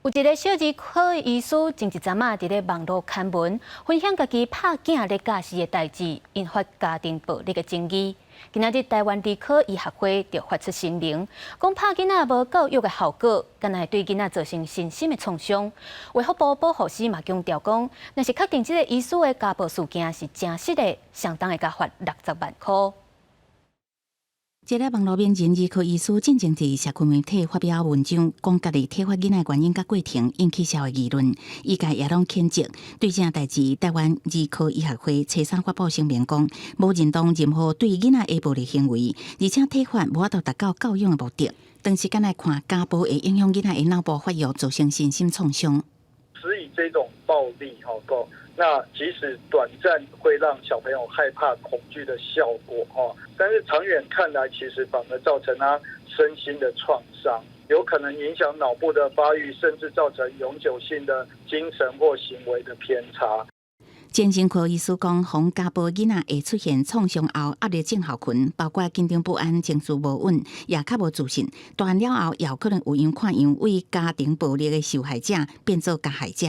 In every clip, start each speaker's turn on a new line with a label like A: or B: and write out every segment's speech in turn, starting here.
A: 有一个小儿科的医师前一阵仔伫咧网络刊文，分享家己拍囝咧驾驶的代志，引发家庭暴力的争议。今仔日台湾儿科医学会就发出声明，讲拍囡仔无教育的效果，敢若会对囡仔造成身心的创伤。卫福部保护司嘛强调讲，若是确定这个医师的家暴事件是真实的，相当会甲罚60万块。
B: 一个网络名人儿科医师进前伫社区媒体发表文章，讲家己体罚囡仔原因甲过程引起社会议论，医界也拢谴责。对这代志，台湾儿科医学会初三发布声明讲，无认同任何对囡仔的暴力行为，而且体罚无法度达到教育的目的。长时间来看，家暴会影响囡仔的脑部发育，造成身心创伤。
C: 所以这种暴力那即使短暂会让小朋友害怕、恐惧的效果但是长远看来，其实反而造成他身心的创伤，有可能影响脑部的发育，甚至造成永久性的精神或行为的偏差。
B: 精神科医师讲，防家暴囡仔会出现创伤后压力症候群，包括紧张不安、情绪无稳，也较无自信。大汉了后，也有可能有样看样为家庭暴力的受害者变做加害者。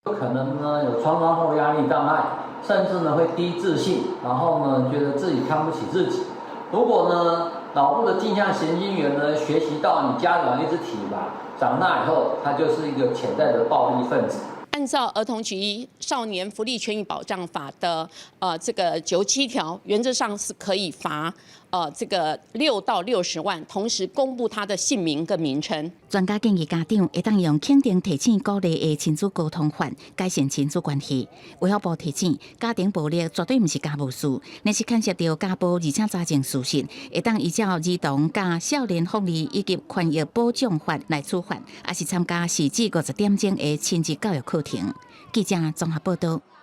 D: 有可能呢有创伤后压力障碍，甚至呢会低自信，然后呢觉得自己看不起自己。如果呢脑部的镜像神经元呢学习到你家长一直体罚，长大以后他就是一个潜在的暴力分子。
E: 按照儿童及少年福利权益保障法的这个97条，原则上是可以罚这个6到60万，同时公布他的姓名跟名称。
B: 专家建议家长会当用肯定、提醒、鼓励的亲子沟通法改善亲子关系。卫福部提醒，家庭暴力绝对不是家务事，若是牵涉到家暴而且查证事实，会当依照儿童加少年福利以及权益保障法来处罚，也是参加4至50点钟的亲子教育课程。记者综合报道。